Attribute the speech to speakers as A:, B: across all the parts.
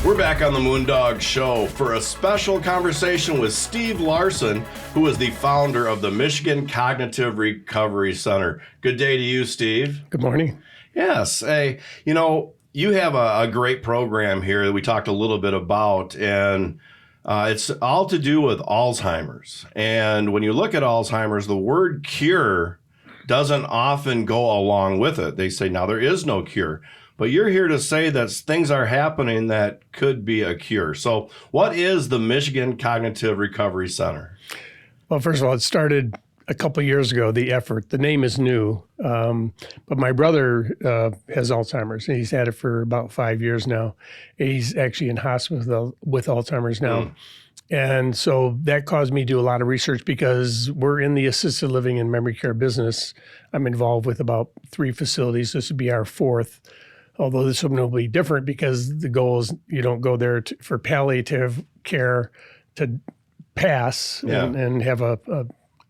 A: We're back on the Moondog Show for a special conversation with Steve Larsen, who is the founder of the Michigan Cognitive Recovery Center. Good day to you, Steve.
B: Good morning.
A: Yes. Hey, you have a great program here that we talked a little bit about, and it's all to do with Alzheimer's. And when you look at Alzheimer's, the word cure doesn't often go along with it. They say, now there is no cure. But you're here to say that things are happening that could be a cure. So what is the Michigan Cognitive Recovery Center?
B: Well, first of all, it started a couple of years ago, the effort. The name is new, but my brother has Alzheimer's, and he's had it for about 5 years now. He's actually in hospital with Alzheimer's now. And so that caused me to do a lot of research because we're in the assisted living and memory care business. I'm involved with about 3 facilities. This would be our 4th. Although this will be different because the goal is you don't go there for palliative care to pass and have a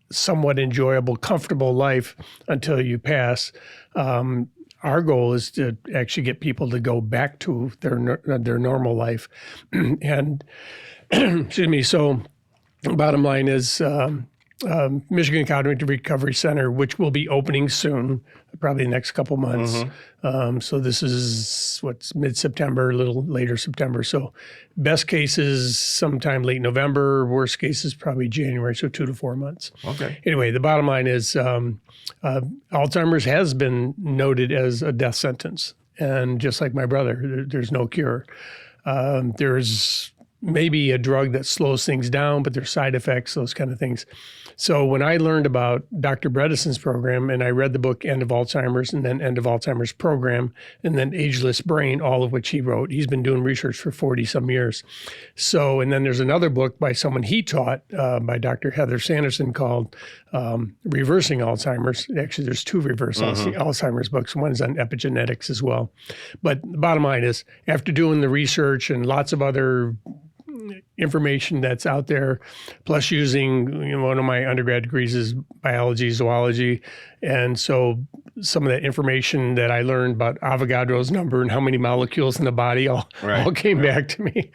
B: somewhat enjoyable, comfortable life until you pass. Our goal is to actually get people to go back to their normal life. And excuse me. So bottom line is Michigan Cognitive Recovery Center, which will be opening soon, probably the next couple months. So this is mid-September, a little later September. So best case is sometime late November. Worst case is probably January, so 2 to 4 months.
A: Okay.
B: Anyway, the bottom line is Alzheimer's has been noted as a death sentence. And just like my brother, there's no cure. There's maybe a drug that slows things down, but there's side effects, those kind of things. So when I learned about Dr. Bredesen's program, and I read the book End of Alzheimer's, and then End of Alzheimer's Program, and then Ageless Brain, all of which he wrote. He's been doing research for 40 some years. So, and then there's another book by someone he taught, by Dr. Heather Sanderson, called Reversing Alzheimer's. Actually, there's 2 reverse Alzheimer's books. One's on epigenetics as well. But the bottom line is, after doing the research and lots of other information that's out there, plus using, one of my undergrad degrees is biology, zoology. And so some of that information that I learned about Avogadro's number and how many molecules in the body all came back to me.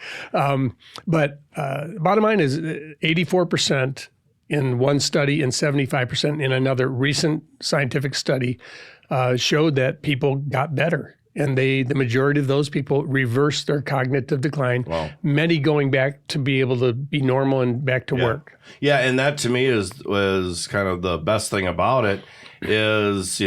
B: But bottom line is 84% in one study and 75% in another recent scientific study showed that people got better. And the majority of those people reversed their cognitive decline, many going back to be able to be normal and back to work.
A: Yeah, and that to me was kind of the best thing about it is,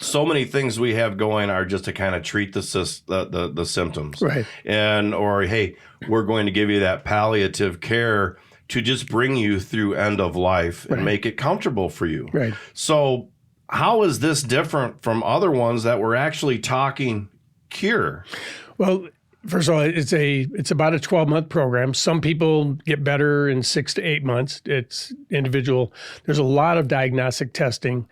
A: so many things we have going are just to kind of treat the symptoms.
B: Right.
A: Or, hey, we're going to give you that palliative care to just bring you through end of life and make it comfortable for you.
B: Right.
A: So how is this different from other ones that were actually talking cure?
B: Well, first of all, it's about a 12-month program. Some people get better in 6 to 8 months. It's individual. There's a lot of diagnostic testing.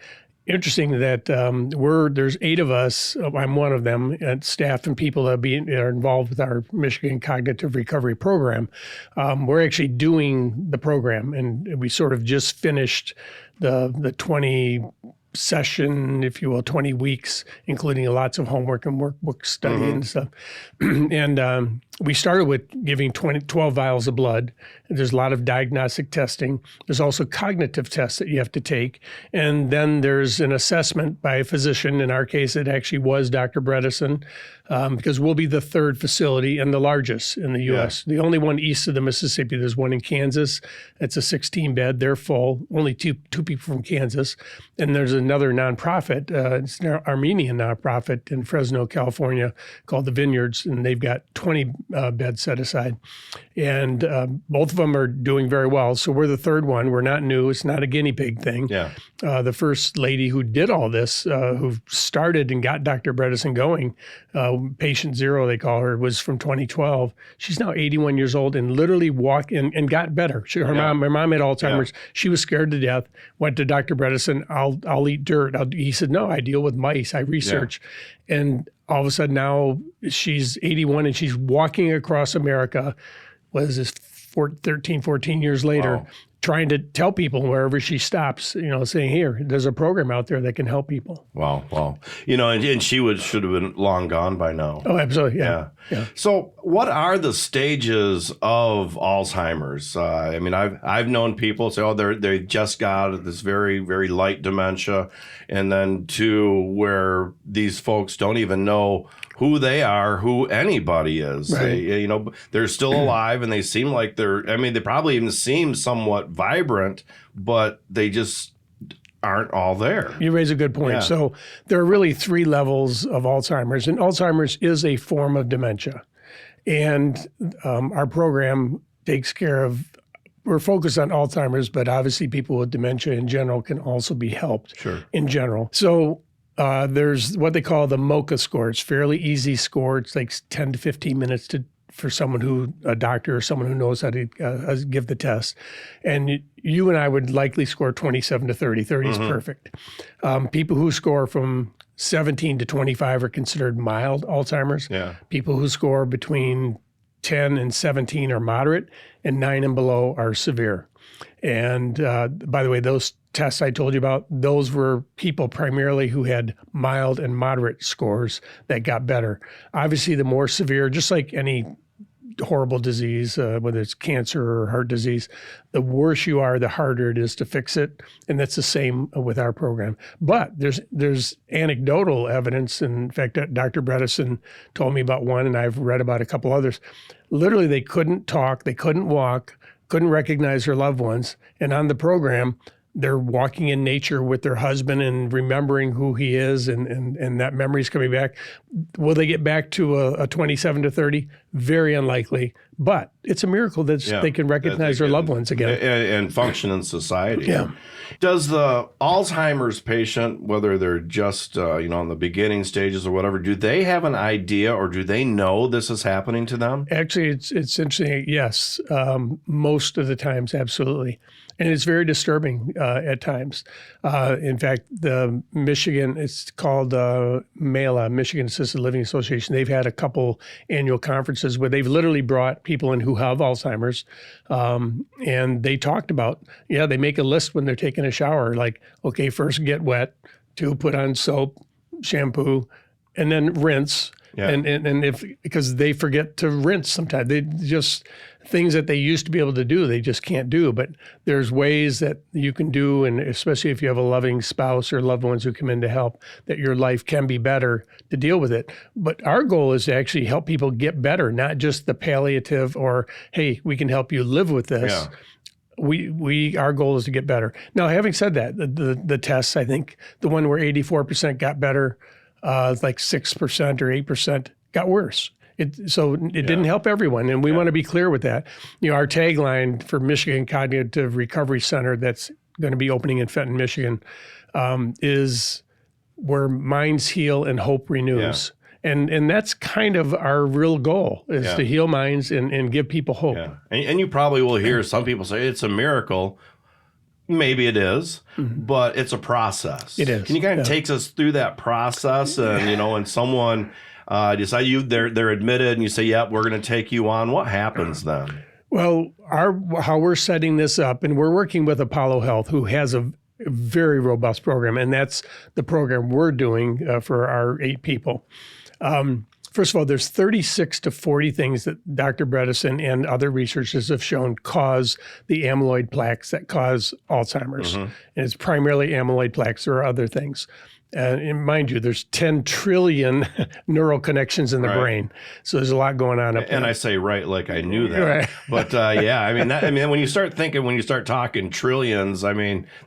B: Interesting that there's 8 of us. I'm one of them, and staff and people that are involved with our Michigan Cognitive Recovery Program. We're actually doing the program, and we sort of just finished the 20 session, if you will, 20 weeks, including lots of homework and workbook study and stuff. And we started with giving 12 vials of blood. There's a lot of diagnostic testing. There's also cognitive tests that you have to take. And then there's an assessment by a physician. In our case, it actually was Dr. Bredesen, because we'll be the 3rd facility and the largest in the U.S. The only one east of the Mississippi. There's one in Kansas. It's a 16-bed. They're full. Only two people from Kansas. And there's another nonprofit. It's an Armenian nonprofit in Fresno, California, called the Vineyards, and they've got 20 beds set aside. And both of them are doing very well. So we're the 3rd one. We're not new. It's not a guinea pig thing.
A: Yeah.
B: The first lady who did all this, who started and got Dr. Bredesen going, patient 0, they call her, was from 2012. She's now 81 years old and literally walked and got better. Her mom had Alzheimer's. She was scared to death, went to Dr. Bredesen. I'll eat dirt. He said, no, I deal with mice. I research. And all of a sudden now she's 81 and she's walking across America. What is this, 13, 14 years later, trying to tell people wherever she stops, saying, here, there's a program out there that can help people.
A: Wow. And she should have been long gone by now.
B: Oh, absolutely. Yeah.
A: So what are the stages of Alzheimer's? I've known people say, they just got this very, very light dementia, and then to where these folks don't even know who they are, who anybody is.
B: Right.
A: They're still alive, and they seem like they probably even seem somewhat vibrant, but they just aren't all there.
B: You raise a good point.
A: Yeah.
B: So there are really 3 levels of Alzheimer's, and Alzheimer's is a form of dementia. And our program takes care of, we're focused on Alzheimer's, but obviously people with dementia in general can also be helped in general. So there's what they call the MOCA score. It's fairly easy score. It's like 10 to 15 minutes for someone a doctor or someone who knows how to give the test. And you and I would likely score 27 to 30. 30 is perfect. People who score from 17 to 25 are considered mild Alzheimer's.
A: Yeah.
B: People who score between 10 and 17 are moderate, and 9 and below are severe. And by the way, those tests I told you about, those were people primarily who had mild and moderate scores that got better. Obviously, the more severe, just like any horrible disease, whether it's cancer or heart disease, the worse you are, the harder it is to fix it. And that's the same with our program. But there's anecdotal evidence. In fact, Dr. Bredesen told me about one, and I've read about a couple others. Literally, they couldn't talk, they couldn't walk, couldn't recognize their loved ones. And on the program, they're walking in nature with their husband and remembering who he is, and that memory's coming back. Will they get back to a 27 to 30? Very unlikely, but it's a miracle that they can recognize their loved ones again.
A: And function in society.
B: Yeah.
A: Does the Alzheimer's patient, whether they're just in the beginning stages or whatever, do they have an idea, or do they know this is happening to them?
B: Actually, it's interesting. Yes, most of the times, absolutely. And it's very disturbing at times. In fact, the Michigan, it's called MALA, Michigan Assisted Living Association. They've had a couple annual conferences where they've literally brought people in who have Alzheimer's. And they talked about, they make a list when they're taking a shower, like, okay, first get wet, 2, put on soap, shampoo, and then rinse.
A: Yeah.
B: And because they forget to rinse sometimes, they just things that they used to be able to do, they just can't do. But there's ways that you can do, and especially if you have a loving spouse or loved ones who come in to help, that your life can be better to deal with it. But our goal is to actually help people get better, not just the palliative or, hey, we can help you live with this.
A: Yeah.
B: Our goal is to get better. Now, having said that, the tests, I think the one where 84% got better, like 6% or 8% got worse. It didn't help everyone, and we want to be clear with that. Our tagline for Michigan Cognitive Recovery Center, that's going to be opening in Fenton, Michigan, is where minds heal and hope renews. Yeah. And that's kind of our real goal, is to heal minds and give people hope.
A: Yeah. And you probably will hear some people say it's a miracle. Maybe it is, but it's a process.
B: It is.
A: Can you kind of take us through that process? And and someone decide they're admitted, and you say, "Yep, we're going to take you on." What happens then?
B: Well, how we're setting this up, and we're working with Apollo Health, who has a very robust program, and that's the program we're doing for our 8 people. First of all, there's 36 to 40 things that Dr. Bredesen and other researchers have shown cause the amyloid plaques that cause Alzheimer's. And it's primarily amyloid plaques. There are other things. And mind you, there's 10 trillion neural connections in the brain. So there's a lot going on up there.
A: And I say like I knew that.
B: Right.
A: But when you start talking trillions,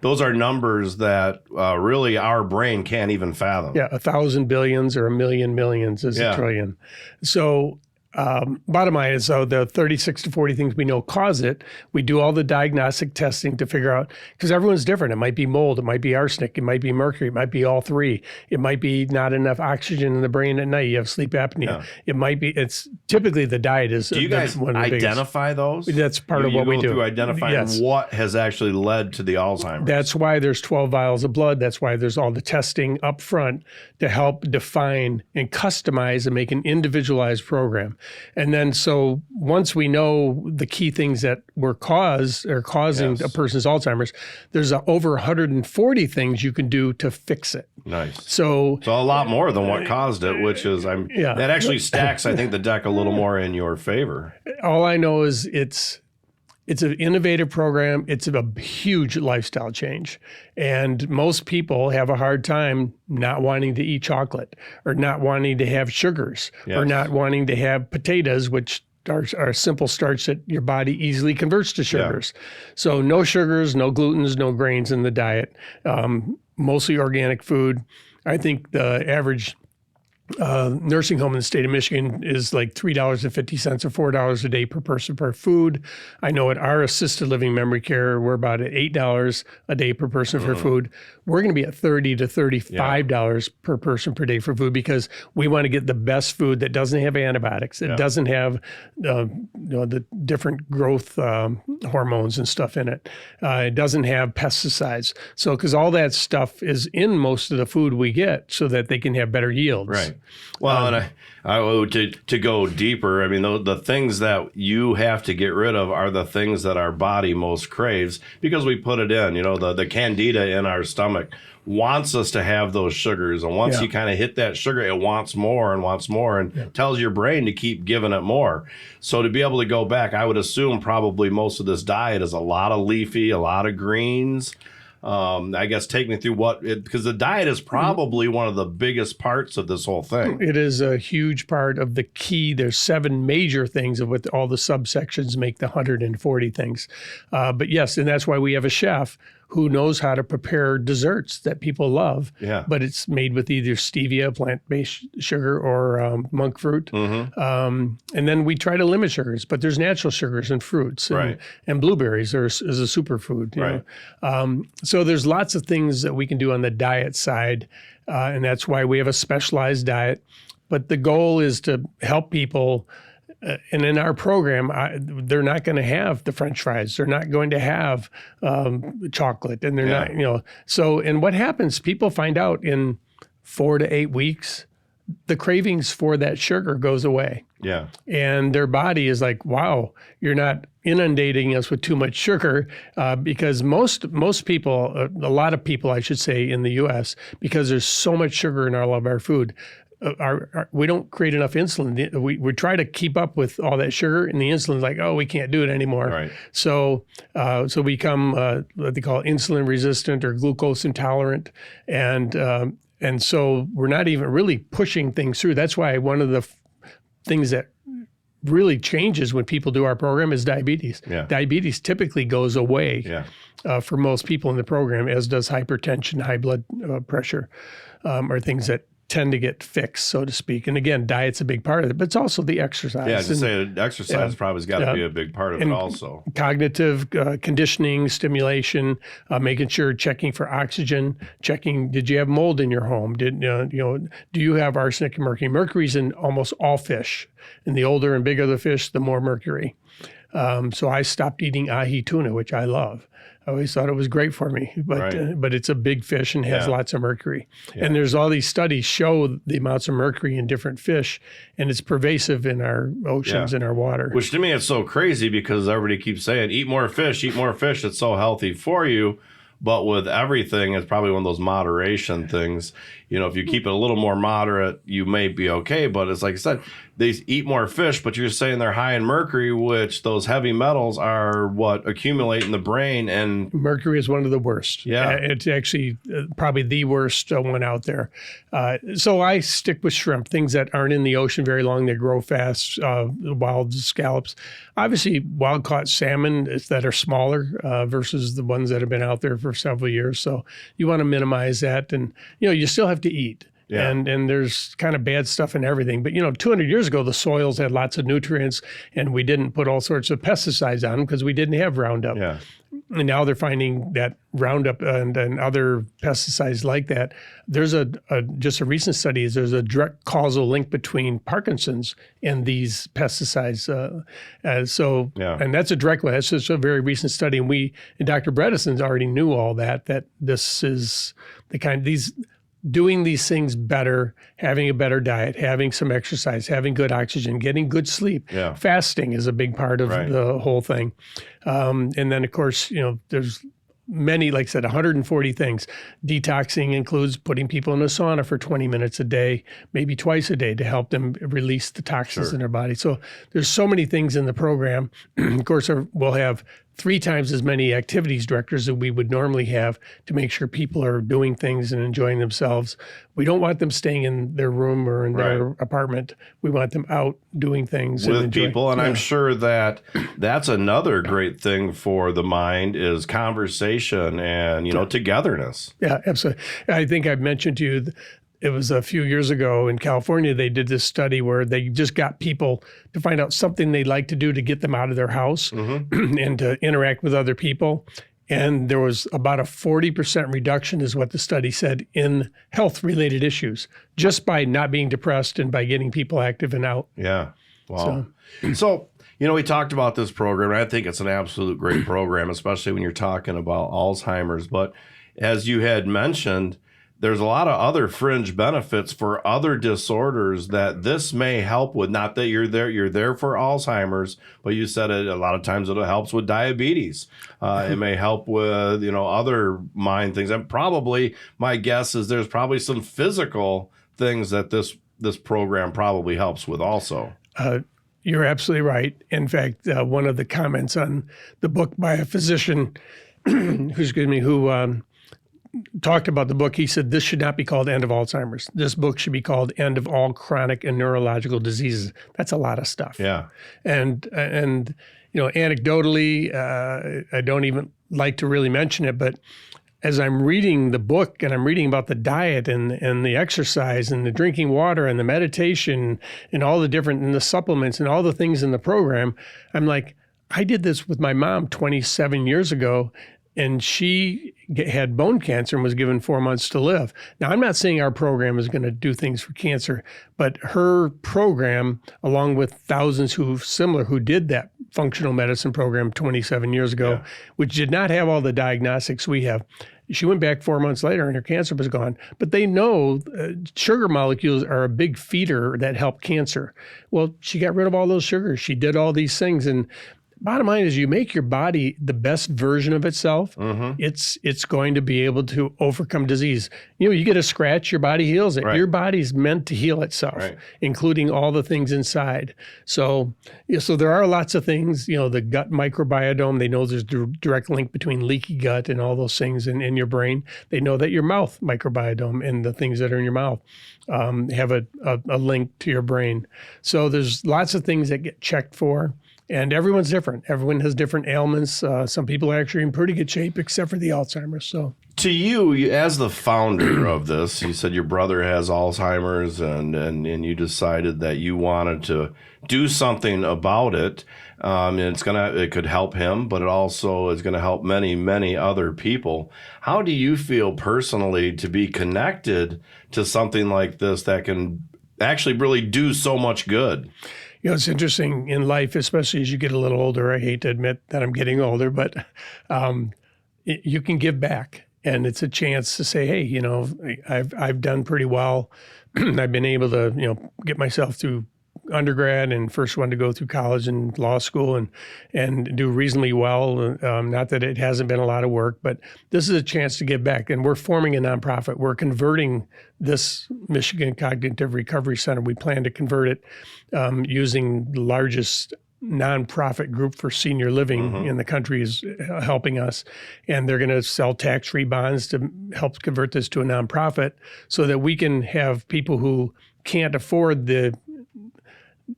A: those are numbers that really our brain can't even fathom.
B: Yeah, 1,000 billions or 1,000,000 millions is a trillion. So bottom line is, the 36 to 40 things we know cause it. We do all the diagnostic testing to figure out, because everyone's different. It might be mold, it might be arsenic, it might be mercury, it might be all 3. It might be not enough oxygen in the brain at night. You have sleep apnea. Yeah. It might be, it's typically the diet is.
A: Do you guys identify those?
B: That's part of what we do.
A: Through identifying what has actually led to the Alzheimer's.
B: That's why there's 12 vials of blood. That's why there's all the testing up front to help define and customize and make an individualized program. And then so once we know the key things that were causing a person's Alzheimer's, there's over 140 things you can do to fix it.
A: Nice.
B: So
A: a lot more than what caused it, which is that actually stacks, I think, the deck a little more in your favor.
B: All I know is it's an innovative program. It's a huge lifestyle change. And most people have a hard time not wanting to eat chocolate or not wanting to have sugars or not wanting to have potatoes, which are a simple starch that your body easily converts to sugars. So no sugars, no glutens, no grains in the diet, mostly organic food. I think the average nursing home in the state of Michigan is like $3.50 or $4 a day per person per food. I know at our assisted living memory care, we're about at $8 a day per person for food. We're going to be at $30 to $35 per person per day for food because we want to get the best food that doesn't have antibiotics. It doesn't have the different growth hormones and stuff in it. It doesn't have pesticides. So because all that stuff is in most of the food we get so that they can have better yields.
A: Right. Well, and I to go deeper, I mean, the things that you have to get rid of are the things that our body most craves because we put it in. The candida in our stomach wants us to have those sugars. And once you kind of hit that sugar, it wants more and tells your brain to keep giving it more. So to be able to go back, I would assume probably most of this diet is a lot of leafy, a lot of greens. I guess take me through because the diet is probably one of the biggest parts of this whole thing.
B: It is a huge part of the key. There's 7 major things of what all the subsections make the 140 things. But yes, and that's why we have a chef who knows how to prepare desserts that people love. Yeah. But it's made with either stevia, plant-based sugar, or monk fruit. And then we try to limit sugars, but there's natural sugars in fruits. And blueberries is a superfood. You know? So there's lots of things that we can do on the diet side. And that's why we have a specialized diet. But the goal is to help people. And in our program, they're not going to have the French fries. They're not going to have chocolate, and they're not, So, and what happens? People find out in 4 to 8 weeks, the cravings for that sugar goes away. Yeah. And their body is like, wow, you're not inundating us with too much sugar, because most people, a lot of people, I should say, in the U.S., because there's so much sugar in all of our food. We don't create enough insulin. We try to keep up with all that sugar, and the insulin's like, oh, we can't do it anymore. Right. So we become what they call insulin resistant or glucose intolerant, and so we're not even really pushing things through. That's why one of the things that really changes when people do our program is diabetes. Yeah. Diabetes typically goes away for most people in the program, as does hypertension, high blood pressure, or things that tend to get fixed, so to speak. And again, diet's a big part of it, but it's also the exercise.
A: Yeah, to say exercise probably has got to be a big part of it also. Cognitive
B: conditioning, stimulation, making sure, checking for oxygen, checking, did you have mold in your home? Do you have arsenic and mercury? Mercury's in almost all fish. And the older and bigger the fish, the more mercury. So I stopped eating ahi tuna, which I love. I always thought it was great for me, but it's a big fish and has lots of mercury. Yeah. And there's all these studies show the amounts of mercury in different fish, and it's pervasive in our oceans and our water.
A: Which to me is so crazy because everybody keeps saying, eat more fish, it's so healthy for you. But with everything, it's probably one of those moderation things. If you keep it a little more moderate, you may be okay. But it's like I said, they eat more fish, but you're saying they're high in mercury, which those heavy metals are what accumulate in the brain. And
B: mercury is one of the worst. Yeah. It's actually probably the worst one out there. So I stick with shrimp, things that aren't in the ocean very long. They grow fast, wild scallops. Obviously, wild-caught salmon that are smaller versus the ones that have been out there for several years. So you want to minimize that. And, you still have to eat. Yeah. And there's kind of bad stuff in everything. But, 200 years ago, the soils had lots of nutrients, and we didn't put all sorts of pesticides on them because we didn't have Roundup. Yeah. And now they're finding that Roundup and other pesticides like that. There's just a recent study, there's a direct causal link between Parkinson's and these pesticides. And that's a direct one. That's just a very recent study. And Dr. Bredeson's already knew all that this is the kind of doing these things better, having a better diet, having some exercise, having good oxygen, getting good sleep.
A: Yeah.
B: Fasting is a big part of
A: Right.
B: the whole thing. And then, of course, there's many, like I said, 140 things. Detoxing includes putting people in a sauna for 20 minutes a day, maybe twice a day, to help them release the toxins in their body. So there's so many things in the program. Of course, we'll have 3 times as many activities directors that we would normally have to make sure people are doing things and enjoying themselves. We don't want them staying in their room or in their apartment. We want them out doing things
A: with
B: and enjoying
A: people. And I'm sure that that's another great thing for the mind is conversation and, togetherness.
B: Yeah, absolutely. I think I've mentioned to you, it was a few years ago in California, they did this study where they just got people to find out something they'd like to do to get them out of their house and to interact with other people. And there was about a 40% reduction, is what the study said, in health-related issues, just by not being depressed and by getting people active and out.
A: Yeah. Wow. So we talked about this program. I think it's an absolute great program, especially when you're talking about Alzheimer's. But as you had mentioned, there's a lot of other fringe benefits for other disorders that this may help with. Not that you're there for Alzheimer's, but you said it a lot of times it helps with diabetes. It may help with, other mind things. And probably my guess is there's probably some physical things that this program probably helps with also.
B: You're absolutely right. In fact, one of the comments on the book by a physician who talked about the book, he said, this should not be called End of Alzheimer's. This book should be called End of All Chronic and Neurological Diseases. That's a lot of stuff.
A: Yeah.
B: And anecdotally, I don't even like to really mention it, but as I'm reading the book and I'm reading about the diet and the exercise and the drinking water and the meditation and all the different, and the supplements and all the things in the program, I'm like, I did this with my mom 27 years ago, and she had bone cancer and was given 4 months to live. Now, I'm not saying our program is going to do things for cancer, but her program, along with thousands who did that functional medicine program 27 years ago, which did not have all the diagnostics we have, she went back 4 months later and her cancer was gone. But they know sugar molecules are a big feeder that help cancer. Well, she got rid of all those sugars. She did all these things. And bottom line is, you make your body the best version of itself, it's going to be able to overcome disease. You get a scratch, your body heals it. Right. Your body's meant to heal itself, including all the things inside. So there are lots of things, the gut microbiome, they know there's a direct link between leaky gut and all those things in your brain. They know that your mouth microbiome and the things that are in your mouth have a link to your brain. So there's lots of things that get checked for. And everyone's different. Everyone has different ailments. Some people are actually in pretty good shape, except for the Alzheimer's. So,
A: to you, as the founder of this, you said your brother has Alzheimer's, and you decided that you wanted to do something about it. And it could help him, but it also is going to help many, many other people. How do you feel personally to be connected to something like this that can actually really do so much good?
B: It's interesting in life, especially as you get a little older. I hate to admit that I'm getting older, but you can give back. And it's a chance to say, hey, I've done pretty well. I've been able to, get myself through undergrad and first one to go through college and law school and do reasonably well. Not that it hasn't been a lot of work, but this is a chance to give back. And we're forming a nonprofit. We're converting this Michigan Cognitive Recovery Center. We plan to convert it using the largest nonprofit group for senior living in the country is helping us. And they're going to sell tax-free bonds to help convert this to a nonprofit so that we can have people who can't afford the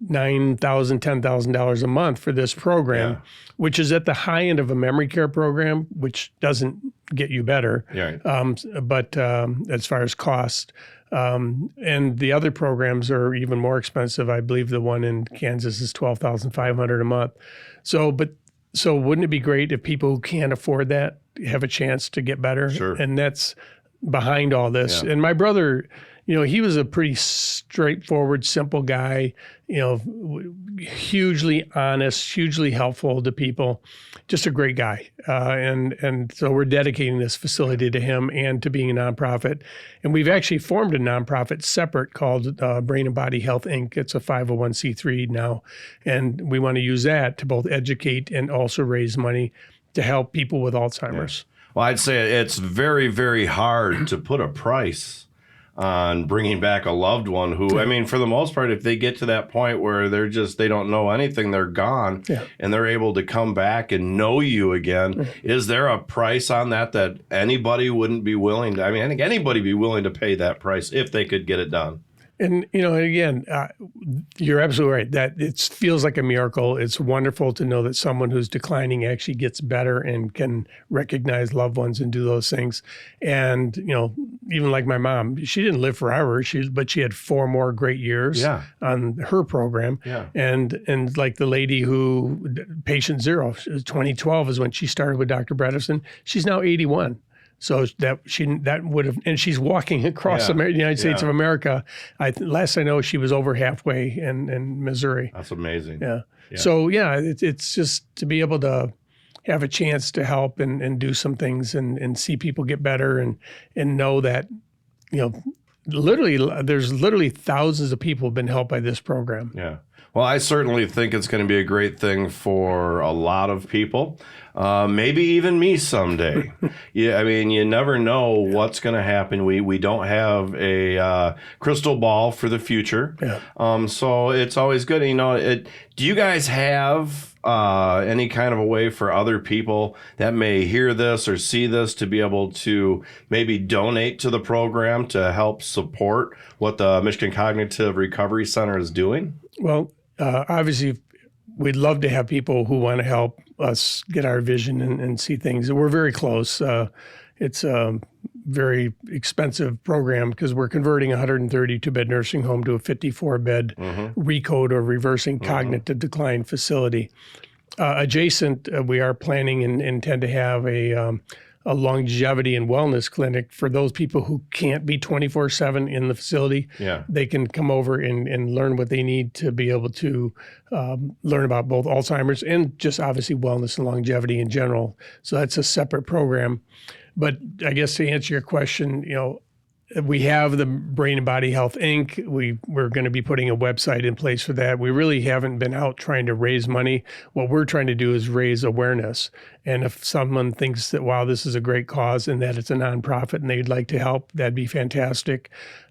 B: $9,000, $10,000 a month for this program, which is at the high end of a memory care program, which doesn't get you better. But as far as cost, and the other programs are even more expensive. I believe the one in Kansas is $12,500 a month. So wouldn't it be great if people who can't afford that have a chance to get better?
A: Sure.
B: And that's behind all this.
A: Yeah.
B: And my brother, he was a pretty straightforward, simple guy, hugely honest, hugely helpful to people, just a great guy. And so we're dedicating this facility to him and to being a nonprofit. And we've actually formed a nonprofit separate called Brain and Body Health, Inc. It's a 501c3 now. And we want to use that to both educate and also raise money to help people with Alzheimer's.
A: Yeah. Well, I'd say it's very, very hard to put a price on bringing back a loved one who, I mean, for the most part, if they get to that point where they don't know anything, they're gone, and they're able to come back and know you again. Is there a price on that anybody wouldn't be willing to, I think anybody be willing to pay that price if they could get it done?
B: And, again, you're absolutely right that it feels like a miracle. It's wonderful to know that someone who's declining actually gets better and can recognize loved ones and do those things. And, even like my mom, she didn't live forever, but she had 4 more great years on her program. Yeah. And like the lady who, patient 0, 2012 is when she started with Dr. Bredesen. She's now 81. So that would have, and she's walking across the United States of America. Last I know, she was over halfway in Missouri.
A: That's amazing.
B: Yeah. So it's just to be able to have a chance to help and do some things and see people get better and know that, there's literally thousands of people have been helped by this program.
A: Yeah. Well, I certainly think it's going to be a great thing for a lot of people, maybe even me someday. You never know what's going to happen. We don't have a crystal ball for the future, so it's always good. Do you guys have any kind of a way for other people that may hear this or see this to be able to maybe donate to the program to help support what the Michigan Cognitive Recovery Center is doing?
B: Well, obviously, we'd love to have people who want to help us get our vision and see things. We're very close. It's a very expensive program because we're converting a 132-bed nursing home to a 54-bed recode or reversing cognitive decline facility. Adjacent, we are planning and intend to have a longevity and wellness clinic for those people who can't be 24/7 in the facility. Yeah. They can come over and learn what they need to be able to learn about both Alzheimer's and just obviously wellness and longevity in general. So that's a separate program. But I guess to answer your question, we have the Brain and Body Health, Inc. We're going to be putting a website in place for that. We really haven't been out trying to raise money. What we're trying to do is raise awareness. And if someone thinks that, wow, this is a great cause and that it's a nonprofit and they'd like to help, that'd be fantastic.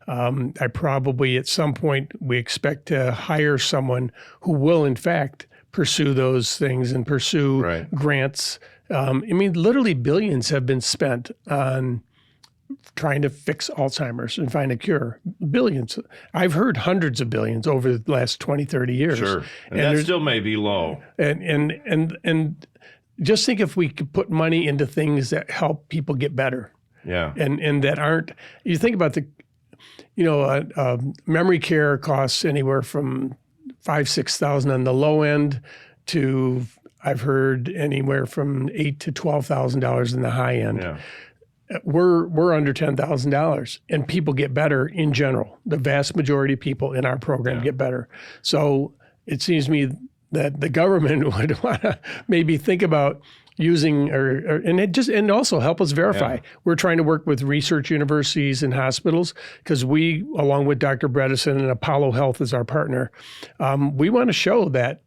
B: I probably at some point, we expect to hire someone who will, in fact, pursue those things and pursue grants. Literally billions have been spent on trying to fix Alzheimer's and find a cure. Billions. I've heard hundreds of billions over the last 20, 30 years. Sure.
A: And that still may be low.
B: And just think if we could put money into things that help people get better. Yeah. And that aren't, you think about memory care costs anywhere from $5,000-6,000 on the low end to, I've heard, anywhere from $8,000 to $12,000 in the high end. Yeah. We're under $10,000 and people get better in general. The vast majority of people in our program get better. So it seems to me that the government would want to maybe think about using and also help us verify. Yeah. We're trying to work with research universities and hospitals because we, along with Dr. Bredesen and Apollo Health as our partner, we want to show that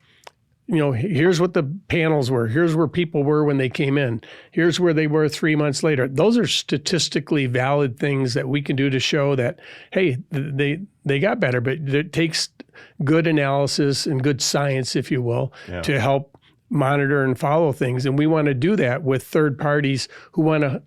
B: here's what the panels were. Here's where people were when they came in. Here's where they were 3 months later. Those are statistically valid things that we can do to show that, hey, they got better, but it takes good analysis and good science, if you will, to help monitor and follow things. And we want to do that with third parties who want to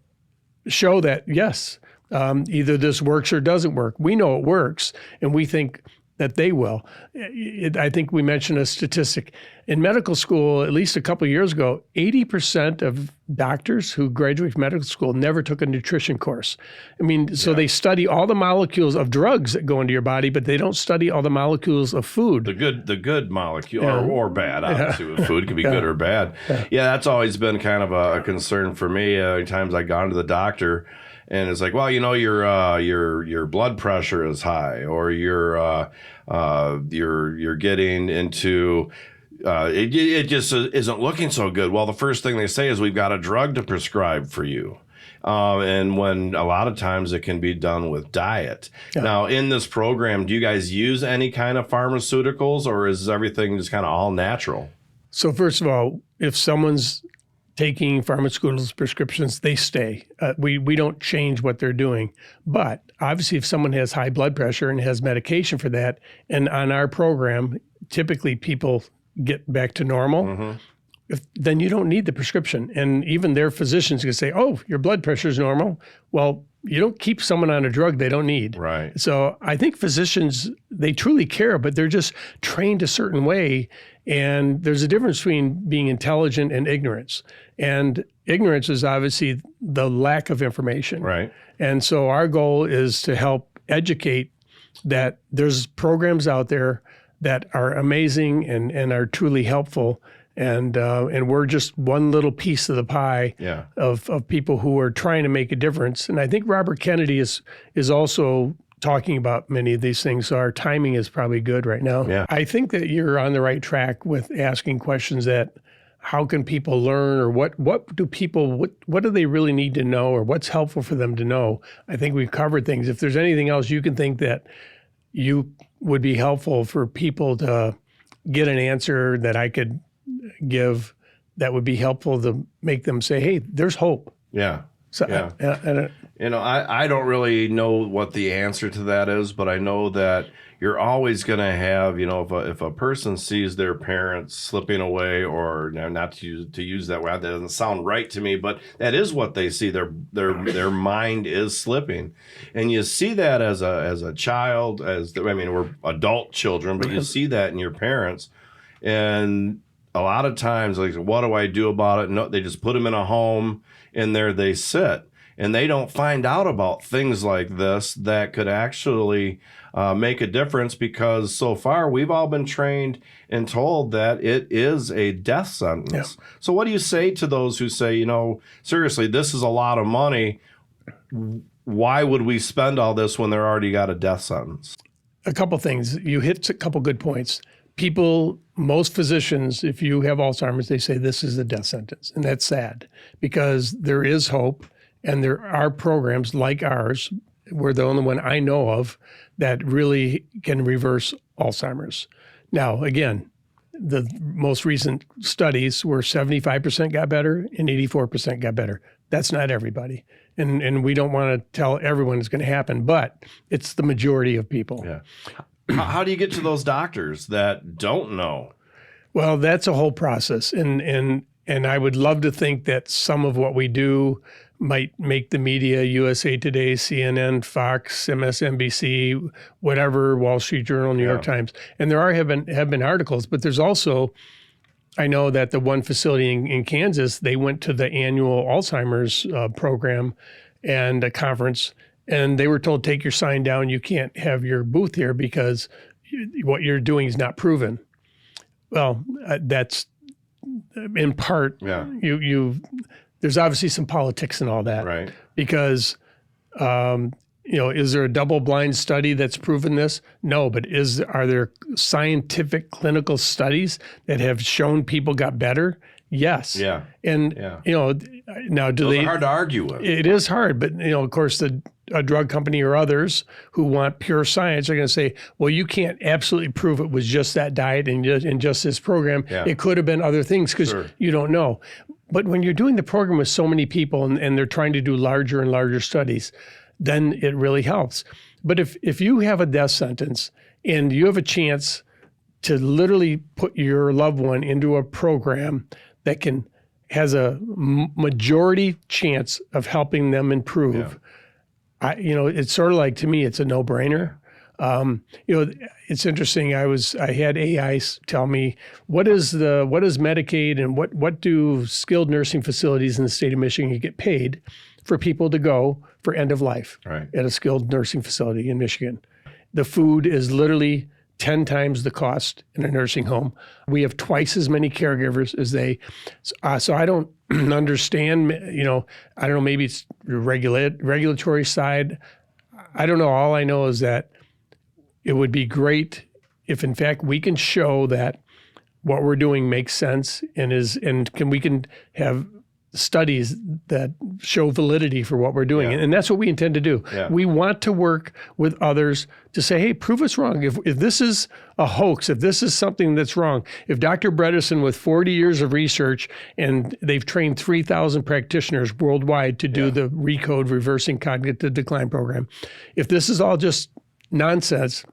B: show that, yes, either this works or doesn't work. We know it works, and we think that they will. I think we mentioned a statistic. In medical school, at least a couple of years ago, 80% of doctors who graduate from medical school never took a nutrition course. So they study all the molecules of drugs that go into your body, but they don't study all the molecules of food. The good molecule, or bad, obviously. Food can be good or bad. Yeah, that's always been kind of a concern for me. Times I gone to the doctor,
A: And it's like, well, your blood pressure is high, or you're getting into it just isn't looking so good. Well, the first thing they say is we've got a drug to prescribe for you. And when a lot of times it can be done with diet. Yeah. Now, in this program, do you guys use any kind of pharmaceuticals, or is everything just kind of all natural?
B: So first of all, if someone's taking pharmaceuticals prescriptions, they stay. We don't change what they're doing. But obviously, if someone has high blood pressure and has medication for that, and on our program, typically people get back to normal, then you don't need the prescription. And even their physicians can say, oh, your blood pressure is normal. Well, you don't keep someone on a drug they don't need.
A: Right.
B: So I think physicians, they truly care, but they're just trained a certain way. And there's a difference between being intelligent and ignorance. And ignorance is obviously the lack of information.
A: Right.
B: And so our goal is to help educate that there's programs out there that are amazing and are truly helpful. And we're just one little piece of the pie of people who are trying to make a difference. And I think Robert Kennedy is also talking about many of these things. So our timing is probably good right now.
A: Yeah.
B: I think that you're on the right track with asking questions that how can people learn, or what do they really need to know, or what's helpful for them to know? I think we've covered things. If there's anything else you can think that you would be helpful for people to get an answer that I could give that would be helpful to make them say, hey, there's hope.
A: Yeah.
B: So,
A: yeah. I don't really know what the answer to that is, but I know that you're always going to have, if a person sees their parents slipping away, or not to use that word, that doesn't sound right to me, but that is what they see. Their mind is slipping, and you see that as a child, we're adult children, but you see that in your parents, and a lot of times, like, what do I do about it? No, they just put them in a home, and there they sit. And they don't find out about things like this that could actually make a difference, because so far we've all been trained and told that it is a death sentence. Yeah. So what do you say to those who say, seriously, this is a lot of money. Why would we spend all this when they're already got a death sentence?
B: A couple things. You hit a couple good points. Most physicians, if you have Alzheimer's, they say this is a death sentence. And that's sad, because there is hope. And there are programs like ours, we're the only one I know of, that really can reverse Alzheimer's. Now, again, the most recent studies were 75% got better and 84% got better. That's not everybody. And we don't want to tell everyone it's going to happen, but it's the majority of people.
A: Yeah. How do you get to those doctors that don't know?
B: Well, that's a whole process. And I would love to think that some of what we do might make the media, USA Today, CNN, Fox, MSNBC, whatever, Wall Street Journal, New York Times. And there have been articles, but there's also, I know that the one facility in Kansas, they went to the annual Alzheimer's program and a conference, and they were told, take your sign down. You can't have your booth here because what you're doing is not proven. Well, that's in part, there's obviously some politics and all that,
A: right?
B: Because, is there a double-blind study that's proven this? No, but are there scientific clinical studies that have shown people got better? Yes.
A: Yeah.
B: And now
A: those are hard to argue with.
B: It is hard, but of course a drug company or others who want pure science are going to say, well, you can't absolutely prove it was just that diet and just this program. Yeah. It could have been other things because you don't know. But when you're doing the program with so many people and they're trying to do larger and larger studies, then it really helps. But if you have a death sentence and you have a chance to literally put your loved one into a program that has a majority chance of helping them improve, it's sort of like, to me, it's a no-brainer. It's interesting. I had AI tell me what is Medicaid and what do skilled nursing facilities in the state of Michigan get paid for people to go for end of life at a skilled nursing facility in Michigan. The food is literally 10 times the cost in a nursing home. We have twice as many caregivers as they. So I don't understand, I don't know, maybe it's regulatory side. I don't know. All I know is that it would be great if, in fact, we can show that what we're doing makes sense we can have studies that show validity for what we're doing. And that's what we intend to do.
A: Yeah.
B: We want to work with others to say, hey, prove us wrong. If this is a hoax, if this is something that's wrong, if Dr. Bredesen with 40 years of research and they've trained 3,000 practitioners worldwide to do the RECODE, Reversing Cognitive Decline program, if this is all just nonsense,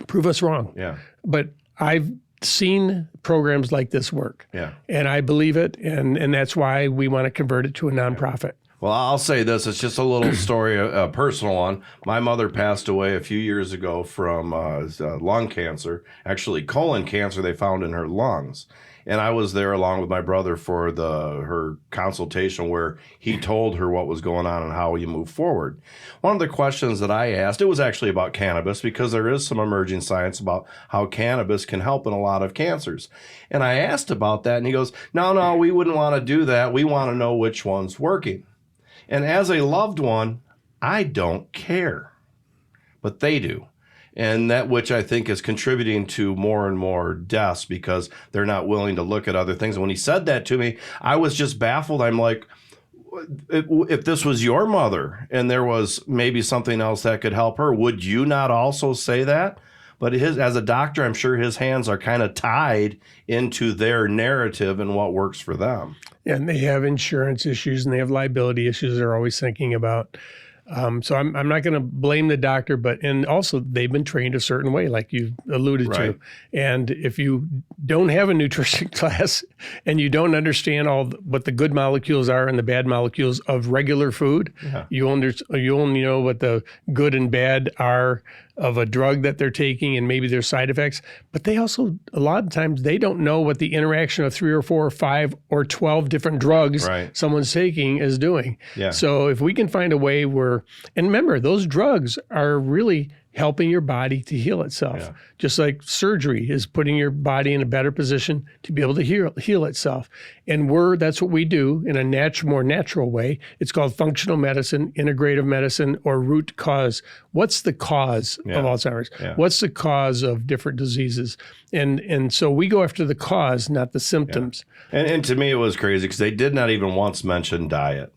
B: prove us wrong.
A: Yeah.
B: But I've seen programs like this work.
A: Yeah.
B: And I believe it, and that's why we want to convert it to a nonprofit.
A: Well, I'll say this. It's just a little story, a personal one. My mother passed away a few years ago from lung cancer, actually colon cancer they found in her lungs. And I was there along with my brother for her consultation where he told her what was going on and how you move forward. One of the questions that I asked, it was actually about cannabis because there is some emerging science about how cannabis can help in a lot of cancers. And I asked about that and he goes, no, we wouldn't want to do that. We want to know which one's working. And as a loved one, I don't care, but they do. And that which I think is contributing to more and more deaths because they're not willing to look at other things. And when he said that to me, I was just baffled. I'm like, if this was your mother and there was maybe something else that could help her, would you not also say that? But as a doctor, I'm sure his hands are kind of tied into their narrative and what works for them.
B: And they have insurance issues and they have liability issues they're always thinking about. So I'm not going to blame the doctor, and also they've been trained a certain way, like you alluded to. And if you don't have a nutrition class and you don't understand what the good molecules are and the bad molecules of regular food, you only know what the good and bad are of a drug that they're taking and maybe their side effects. But they also, a lot of times, they don't know what the interaction of 3 or 4 or 5 or 12 different drugs someone's taking is doing. Yeah. So if we can find a way and remember, those drugs are really helping your body to heal itself. Yeah. Just like surgery is putting your body in a better position to be able to heal itself. And that's what we do in a more natural way. It's called functional medicine, integrative medicine, or root cause. What's the cause of Alzheimer's? Yeah. What's the cause of different diseases? And so we go after the cause, not the symptoms.
A: Yeah. And to me, it was crazy because they did not even once mention diet.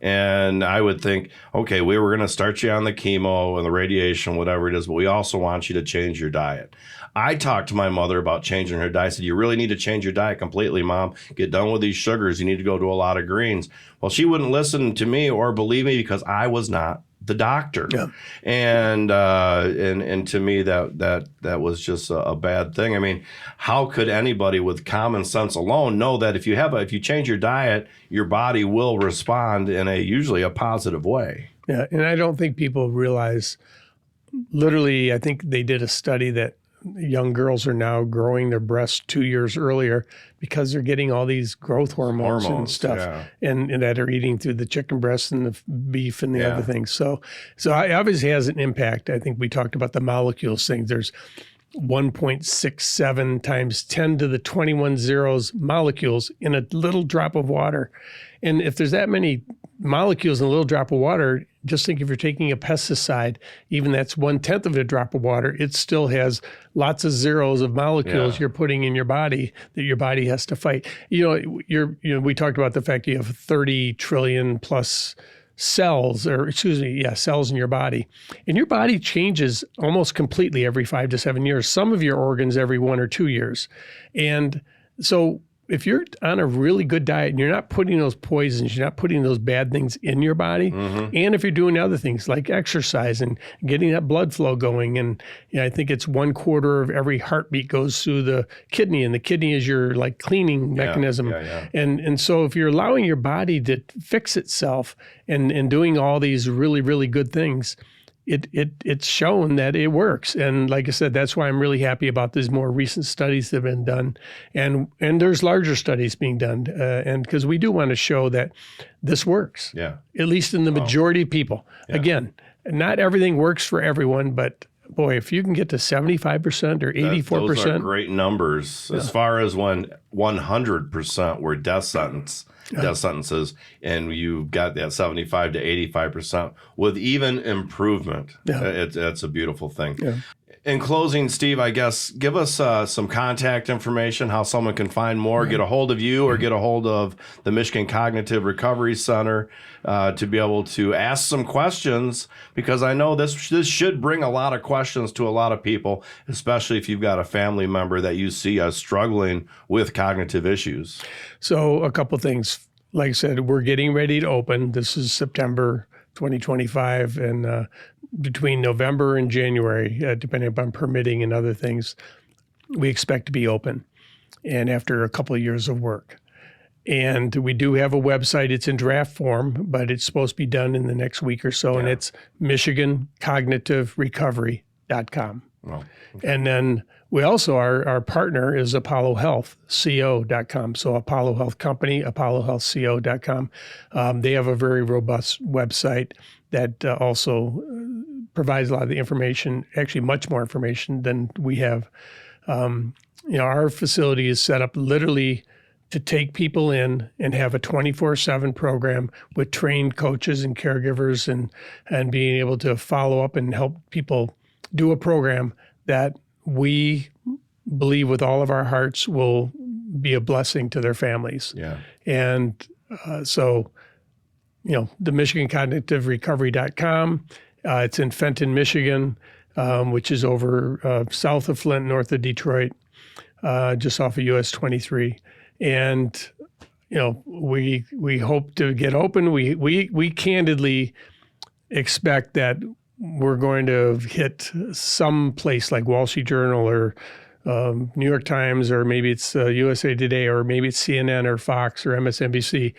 A: And I would think, okay, we were going to start you on the chemo and the radiation, whatever it is, but we also want you to change your diet. I talked to my mother about changing her diet. I said, you really need to change your diet completely, Mom. Get done with these sugars. You need to go to a lot of greens. Well, she wouldn't listen to me or believe me because I was not the doctor. Yeah. And to me, that was just a bad thing. I mean, how could anybody with common sense alone know that if you change your diet, your body will respond in usually a positive way?
B: Yeah, and I don't think people realize, literally, I think they did a study that young girls are now growing their breasts 2 years earlier because they're getting all these growth hormones and stuff, and that are eating through the chicken breast and the beef and the other things. So it obviously has an impact. I think we talked about the molecules thing. There's 1.67 times 10 to the 21 zeros molecules in a little drop of water. And if there's that many molecules in a little drop of water, just think if you're taking a pesticide, even that's 1/10 of a drop of water, it still has lots of zeros of molecules you're putting in your body that your body has to fight. We talked about the fact you have 30 trillion plus cells in your body. And your body changes almost completely every 5 to 7 years. Some of your organs every 1 or 2 years. And so if you're on a really good diet and you're not putting those poisons, you're not putting those bad things in your body, and if you're doing other things like exercise and getting that blood flow going, and I think it's 1/4 of every heartbeat goes through the kidney, and the kidney is your cleaning mechanism. And so if you're allowing your body to fix itself and doing all these really, really good things, it's shown that it works. And like I said, that's why I'm really happy about these more recent studies that have been done. And there's larger studies being done. And because we do want to show that this works, at least in the majority of people. Again, not everything works for everyone, but boy, if you can get to 75% or 84%.
A: Those are great numbers. As far as when 100% were death sentences, and you've got that 75 to 85% with even improvement. It's a beautiful thing.
B: Yeah.
A: In closing, Steve, I guess, give us some contact information, how someone can find more, get a hold of you or get a hold of the Michigan Cognitive Recovery Center to be able to ask some questions, because I know this should bring a lot of questions to a lot of people, especially if you've got a family member that you see as struggling with cognitive issues.
B: So a couple things. Like I said, we're getting ready to open. This is September 2025, and between November and January, depending upon permitting and other things, we expect to be open, and after a couple of years of work. And we do have a website. It's in draft form, but it's supposed to be done in the next week or so, and it's MichiganCognitiveRecovery.com.
A: Well,
B: And then we also, our partner is ApolloHealthCO.com. So Apollo Health Company, ApolloHealthCO.com. They have a very robust website that also provides a lot of the information, actually much more information than we have. Our facility is set up literally to take people in and have a 24/7 program with trained coaches and caregivers, and being able to follow up and help people do a program that we believe with all of our hearts will be a blessing to their families.
A: yeah.
B: And so, the MichiganCognitiveRecovery.com, it's in Fenton, Michigan, which is over south of Flint, north of Detroit, just off of US 23. And, we hope to get open. We candidly expect that we're going to hit some place like Wall Street Journal or New York Times, or maybe it's USA Today, or maybe it's CNN or Fox or MSNBC.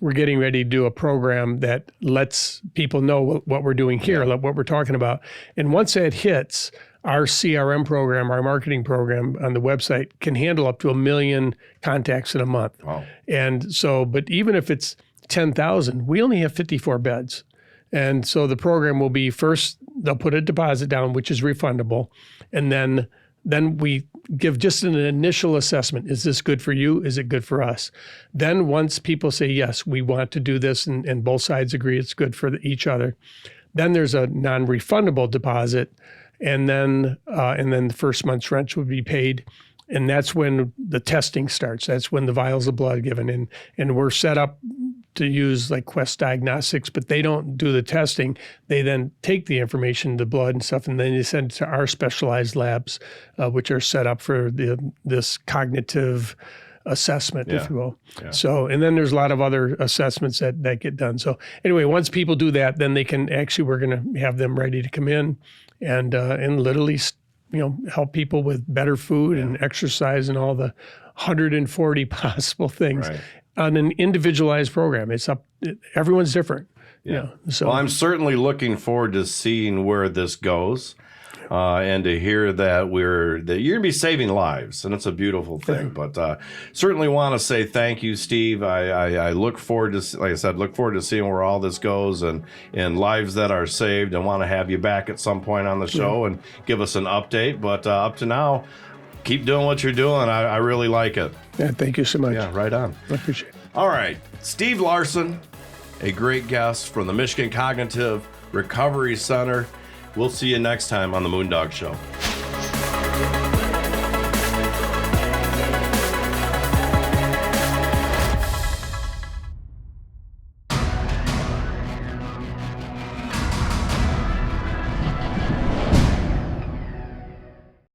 B: We're getting ready to do a program that lets people know what we're doing here, what we're talking about. And once that hits, our CRM program, our marketing program on the website can handle up to 1 million contacts in a month.
A: Wow.
B: And so, but even if it's 10,000, we only have 54 beds. And so the program will be, first, they'll put a deposit down, which is refundable. And then we give just an initial assessment. Is this good for you? Is it good for us? Then once people say, yes, we want to do this, and both sides agree it's good for each other, then there's a non-refundable deposit. And then the first month's rent would be paid. And that's when the testing starts. That's when the vials of blood are given. And we're set up to use like Quest Diagnostics, but they don't do the testing. They then take the information, the blood and stuff, and then they send it to our specialized labs, which are set up for this cognitive assessment, if you will.
A: Yeah.
B: So, and then there's a lot of other assessments that get done. So anyway, once people do that, then they can actually, we're going to have them ready to come in and literally, help people with better food and exercise and all the 140 possible things.
A: Right.
B: On an individualized program. Everyone's different.
A: Yeah.
B: So
A: Well, I'm certainly looking forward to seeing where this goes, and to hear that you're going to be saving lives, and it's a beautiful thing. But certainly want to say thank you, Steve. I look forward to, like I said, seeing where all this goes and lives that are saved, and want to have you back at some point on the show and give us an update. But up to now, keep doing what you're doing. I really like it.
B: yeah, thank you so much.
A: Yeah, right on.
B: I appreciate it.
A: All right, Steve Larsen, a great guest from the Michigan Cognitive Recovery Center. We'll see you next time on the Moondog Show.